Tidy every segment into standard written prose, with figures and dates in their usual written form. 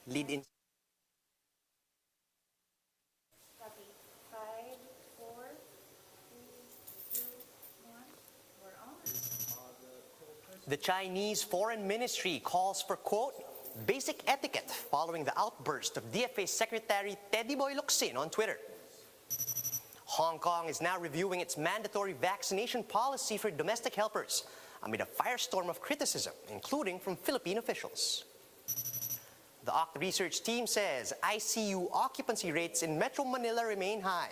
Lead in. Copy. 5, 4, 3, 2, 1. We're on. The Chinese Foreign Ministry calls for, quote, basic etiquette following the outburst of DFA Secretary Teddy Boy Locsin on Twitter. Hong Kong is now reviewing its mandatory vaccination policy for domestic helpers amid a firestorm of criticism, including from Philippine officials. The OCTA research team says ICU occupancy rates in Metro Manila remain high,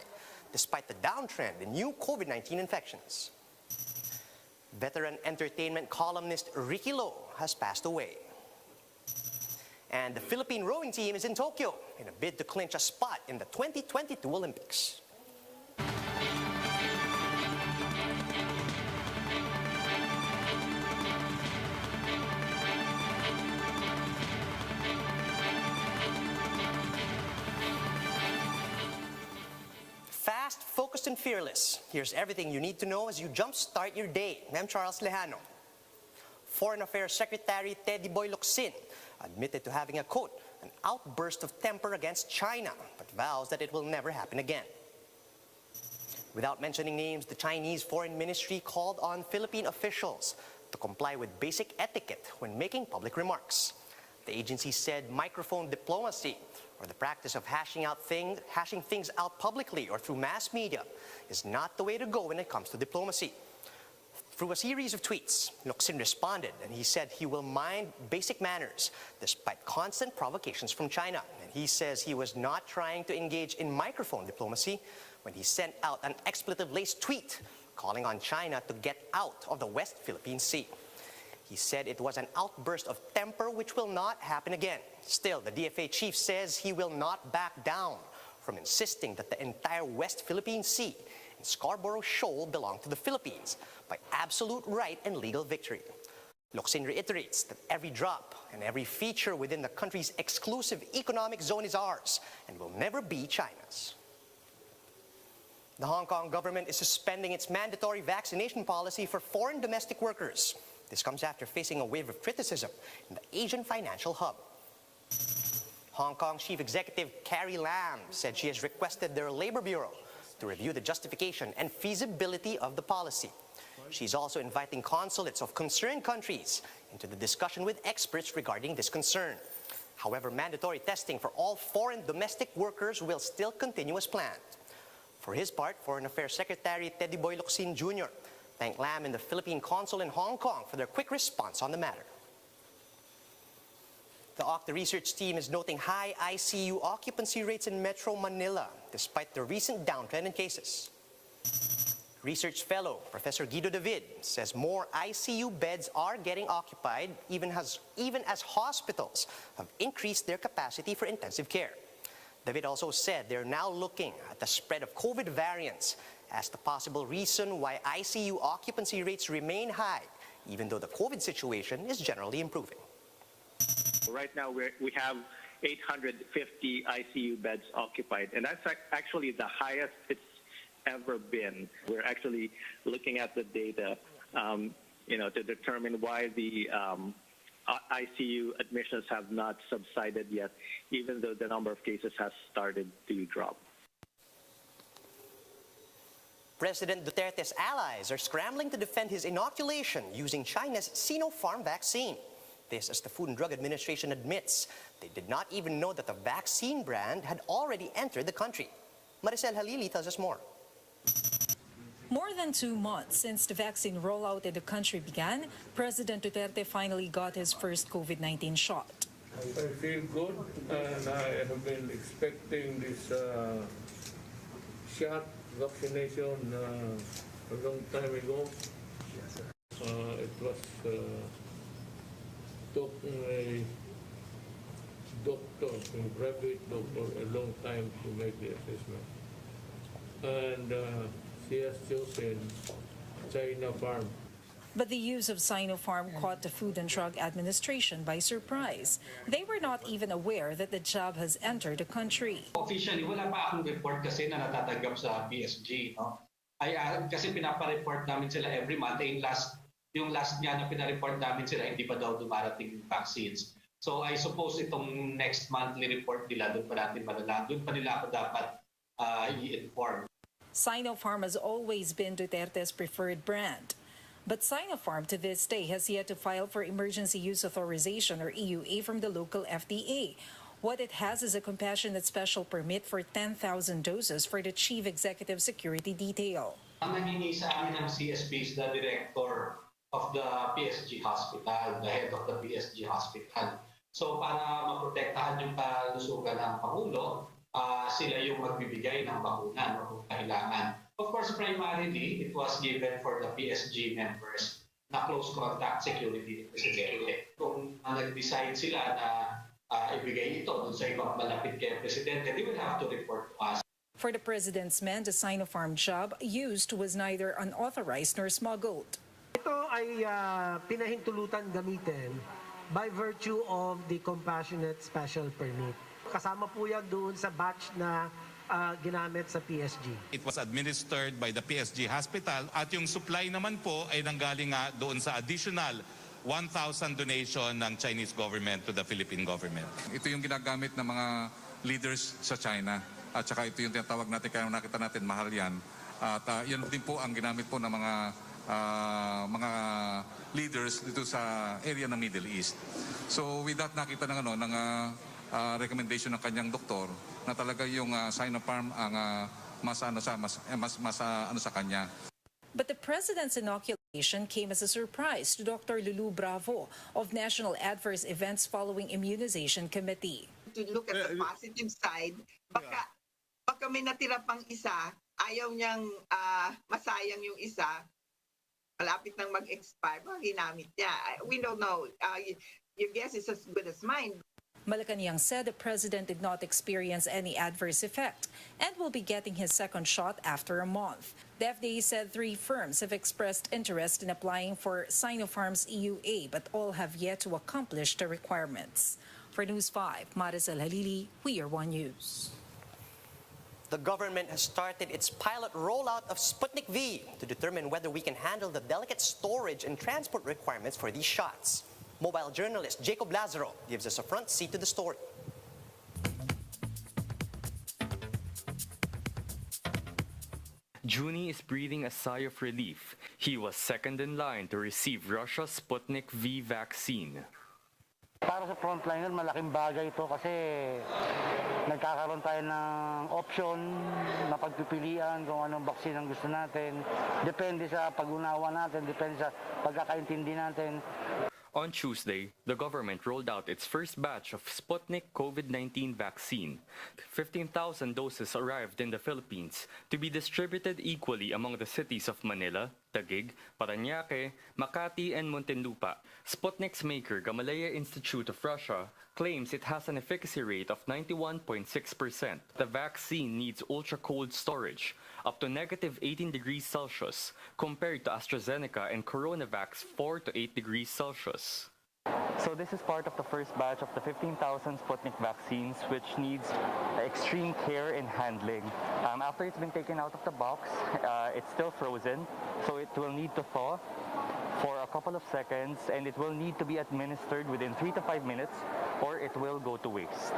despite the downtrend in new COVID-19 infections. Veteran entertainment columnist Ricky Lo has passed away. And the Philippine rowing team is in Tokyo in a bid to clinch a spot in the 2022 Olympics. Fast, focused, and fearless. Here's everything you need to know as you jumpstart your day. I'm Charles Lejano. Foreign Affairs Secretary Teddy Boy Locsin admitted to having a, quote, an outburst of temper against China, but vows that it will never happen again. Without mentioning names, the Chinese Foreign Ministry called on Philippine officials to comply with basic etiquette when making public remarks. The agency said microphone diplomacy, or the practice of hashing things out publicly or through mass media, is not the way to go when it comes to diplomacy. Through a series of tweets, Locsin responded, and he said he will mind basic manners despite constant provocations from China. And he says he was not trying to engage in microphone diplomacy when he sent out an expletive-laced tweet calling on China to get out of the West Philippine Sea. He said it was an outburst of temper which will not happen again. Still, the DFA chief says he will not back down from insisting that the entire West Philippine Sea and Scarborough Shoal belong to the Philippines by absolute right and legal victory. Locsin reiterates that every drop and every feature within the country's exclusive economic zone is ours and will never be China's. The Hong Kong government is suspending its mandatory vaccination policy for foreign domestic workers. This comes after facing a wave of criticism in the Asian financial hub. Hong Kong Chief Executive Carrie Lam said she has requested their Labor Bureau to review the justification and feasibility of the policy. She's also inviting consulates of concerned countries into the discussion with experts regarding this concern. However, mandatory testing for all foreign domestic workers will still continue as planned. For his part, Foreign Affairs Secretary Teddy Boy Locsin Jr. thanked Lam and the Philippine consul in Hong Kong for their quick response on the matter. The OCTA research team is noting high ICU occupancy rates in Metro Manila, despite the recent downtrend in cases. Research fellow Professor Guido David says more ICU beds are getting occupied, even as hospitals have increased their capacity for intensive care. David also said they're now looking at the spread of COVID variants as the possible reason why ICU occupancy rates remain high, even though the COVID situation is generally improving. Right now, we have 850 ICU beds occupied, and that's actually the highest it's ever been. We're actually looking at the data, to determine why the ICU admissions have not subsided yet, even though the number of cases has started to drop. President Duterte's allies are scrambling to defend his inoculation using China's Sinopharm vaccine. This as the Food and Drug Administration admits they did not even know that the vaccine brand had already entered the country. Maricel Halili tells us more. More than 2 months since the vaccine rollout in the country began, President Duterte finally got his first COVID-19 shot. I feel good, and I have been expecting this shot vaccination a long time ago. It was took a doctor, a private doctor, a long time to make the assessment. And she has chosen Sinopharm. But the use of Sinopharm caught the Food and Drug Administration by surprise. They were not even aware that the jab has entered the country. Officially, wala pa akong report kasi na natatanggap sa PSG. No? Kasi pinapa-report namin sila every month. Yung last niya na pinareport namin sila, hindi pa daw dumarating yung vaccines. So I suppose itong next monthly report nila, doon pa natin malalaman. Doon pa nila ako dapat i-inform. Sinopharm has always been Duterte's preferred brand. But Sinopharm to this day has yet to file for emergency use authorization or EUA from the local FDA. What it has is a compassionate special permit for 10,000 doses for the Chief Executive Security Detail. Ang nangingi sa amin ng CSP is the director of the PSG Hospital, the head of the PSG Hospital. So para maprotektahan yung kalusugan ng Pangulo, sila yung magbibigay ng bakuna kung kailangan. Of course, primarily, it was given for the PSG members na close contact security presidente. Kung nag-decide sila na ibigay ito dun sa ibang malapit kay presidente, they will have to report to us. For the president's men, the Sinopharm job used was neither unauthorized nor smuggled. Ito ay pinahintulutan gamitin by virtue of the compassionate special permit. Kasama po yan doon sa batch na ginamit sa PSG. It was administered by the PSG hospital at yung supply naman po ay nanggaling nga doon sa additional 1,000 donation ng Chinese government to the Philippine government. Ito yung ginagamit ng mga leaders sa China at saka ito yung tinatawag natin, kaya nakita natin mahal yan. At yan din po ang ginamit po ng mga leaders dito sa area ng Middle East. So with that nakita ng recommendation ng kanyang doktor na talaga yung Sinopharm ang mas sa kanya. But the president's inoculation came as a surprise to Dr. Lulu Bravo of National Adverse Events Following Immunization Committee. To look at the positive side, baka may natira pang isa, ayaw niyang masayang yung isa, malapit nang mag-expire, ginamit niya. We don't know. Your guess is as good as mine. Malacanang said the president did not experience any adverse effect and will be getting his second shot after a month. The FDA said 3 firms have expressed interest in applying for Sinopharm's EUA, but all have yet to accomplish the requirements. For News 5, Maricel Halili, We Are One News. The government has started its pilot rollout of Sputnik V to determine whether we can handle the delicate storage and transport requirements for these shots. Mobile journalist Jacob Lazaro gives us a front seat to the story. Juni is breathing a sigh of relief. He was second in line to receive Russia's Sputnik V vaccine. Para sa frontliner, malaking bagay ito kasi nagkakaroon tayo ng option na pagpipilian kung anong vaccine ang gusto natin. Depende sa pag-unawa natin, depende sa pagkakaintindi natin. On Tuesday, the government rolled out its first batch of Sputnik COVID-19 vaccine. 15,000 doses arrived in the Philippines to be distributed equally among the cities of Manila, Taguig, Parañaque, Makati, and Muntinlupa. Sputnik's maker, Gamaleya Institute of Russia, claims it has an efficacy rate of 91.6%. The vaccine needs ultra-cold storage, up to -18 degrees Celsius, compared to AstraZeneca and Coronavac's 4 to 8 degrees Celsius. So this is part of the first batch of the 15,000 Sputnik vaccines, which needs extreme care in handling. After it's been taken out of the box, it's still frozen, so it will need to thaw for a couple of seconds, and it will need to be administered within 3 to 5 minutes, or it will go to waste.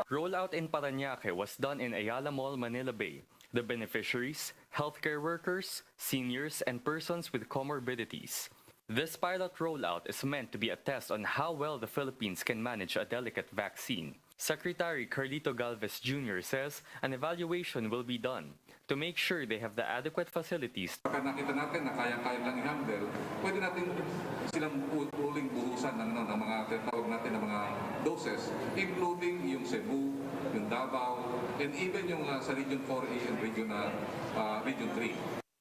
Rollout in Parañaque was done in Ayala Mall, Manila Bay. The beneficiaries, healthcare workers, seniors, and persons with comorbidities. This pilot rollout is meant to be a test on how well the Philippines can manage a delicate vaccine. Secretary Carlito Galvez Jr. says an evaluation will be done to make sure they have the adequate facilities. Pagka nakita natin na kaya-kaya lang i-handle, pwede natin silang uling buhusan ng mga tinatawag natin ng mga doses, including yung Cebu, yung Davao, and even yung sa Region 4A and Region 3.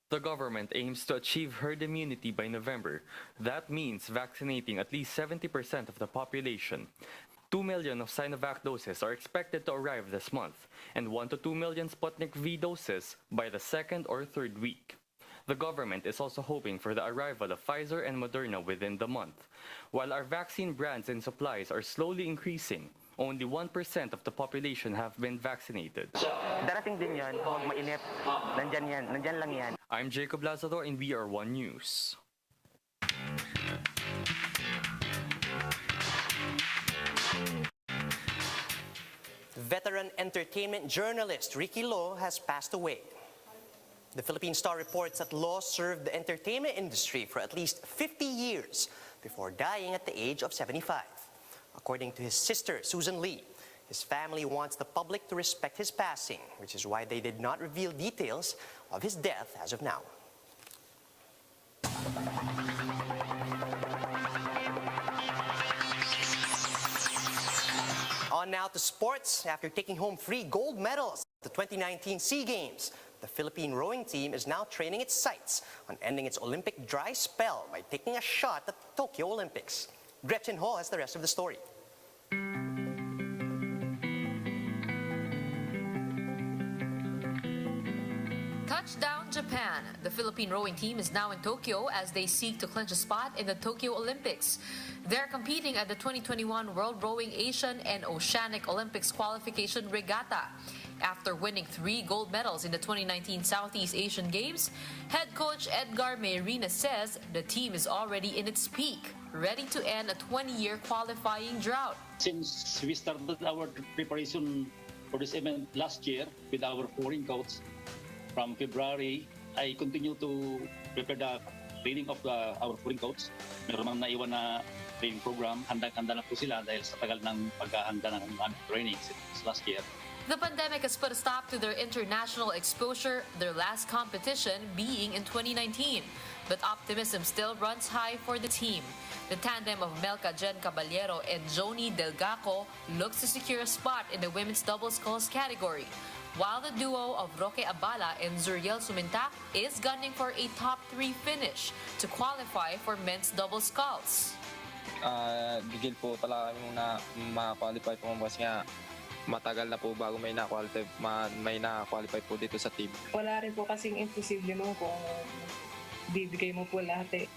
The government aims to achieve herd immunity by November. That means vaccinating at least 70% of the population. 2 million of Sinovac doses are expected to arrive this month, and 1 to 2 million Sputnik V doses by the 2nd or 3rd week. The government is also hoping for the arrival of Pfizer and Moderna within the month. While our vaccine brands and supplies are slowly increasing, only 1% of the population have been vaccinated. Darating din yan, huwag mainip. Nandyan lang yan. I'm Jacob Lazaro and We Are One News. Veteran entertainment journalist Ricky Lo has passed away. The Philippine Star reports that Lo served the entertainment industry for at least 50 years before dying at the age of 75. According to his sister, Susan Lee, his family wants the public to respect his passing, which is why they did not reveal details of his death as of now. On now to sports. After taking home 3 gold medals at the 2019 SEA Games, the Philippine rowing team is now training its sights on ending its Olympic dry spell by taking a shot at the Tokyo Olympics. Gretchen Ho has the rest of the story. Touchdown Japan. The Philippine rowing team is now in Tokyo as they seek to clinch a spot in the Tokyo Olympics. They're competing at the 2021 World Rowing Asian and Oceanic Olympics qualification regatta. After winning 3 gold medals in the 2019 Southeast Asian Games, head coach Edgar Mayrina says the team is already in its peak, ready to end a 20-year qualifying drought. Since we started our preparation for this event last year with our foreign coach, from February, I continue to prepare the training of our foreign coach. Meron mang naiwan na training program. Handang-handa na po sila dahil sa tagal ng paghahanda ng training since last year. The pandemic has put a stop to their international exposure, their last competition being in 2019. But optimism still runs high for the team. The tandem of Melka Jen Caballero and Joni Delgaco looks to secure a spot in the women's double sculls category, while the duo of Roque Abala and Zuriel Sumintak is gunning for a top 3 finish to qualify for men's double sculls. Gigil po talaga kami na ma-qualify po kasi nga matagal na po bago may na-qualify po dito sa team. Wala rin po kasing imposible mo kung bibigay mo po lahat eh.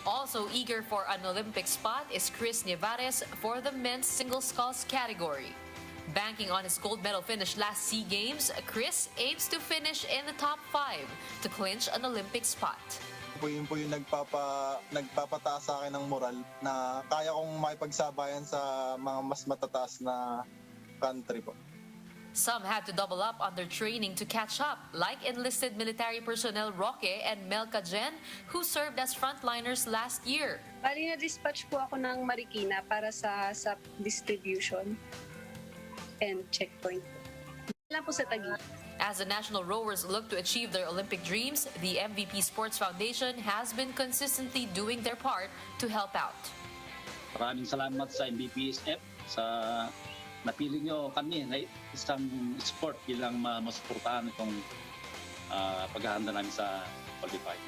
Also eager for an Olympic spot is Chris Nevares for the men's single sculls category. Banking on his gold medal finish last SEA Games, Chris aims to finish in the top 5 to clinch an Olympic spot. Yun po yung nagpapataas sa akin ng moral na kaya kong makipagsabayan sa mga mas matataas na country po. Some had to double up on their training to catch up, like enlisted military personnel Roque and Melka Jen, who served as frontliners last year. Bali na-dispatch po ako ng Marikina para sa distribution and checkpoint. Lang po sa Taguig. As the national rowers look to achieve their Olympic dreams, the MVP Sports Foundation has been consistently doing their part to help out. Maraming salamat sa MVPSF sa napili nyo kami na isang sport bilang masuportahan itong paghahanda namin sa qualifying.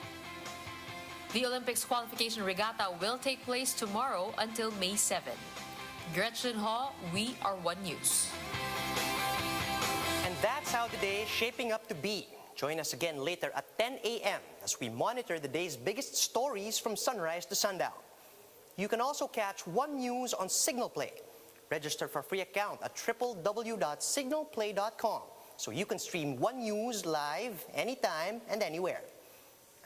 The Olympics qualification regatta will take place tomorrow until May 7. Gretchen Ho, we are One News. And that's how the day is shaping up to be. Join us again later at 10 a.m. as we monitor the day's biggest stories from sunrise to sundown. You can also catch One News on Signal Play. Register for a free account at www.signalplay.com so you can stream One News live anytime and anywhere.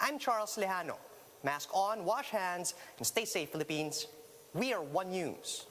I'm Charles Lejano. Mask on, wash hands, and stay safe, Philippines. We are One News.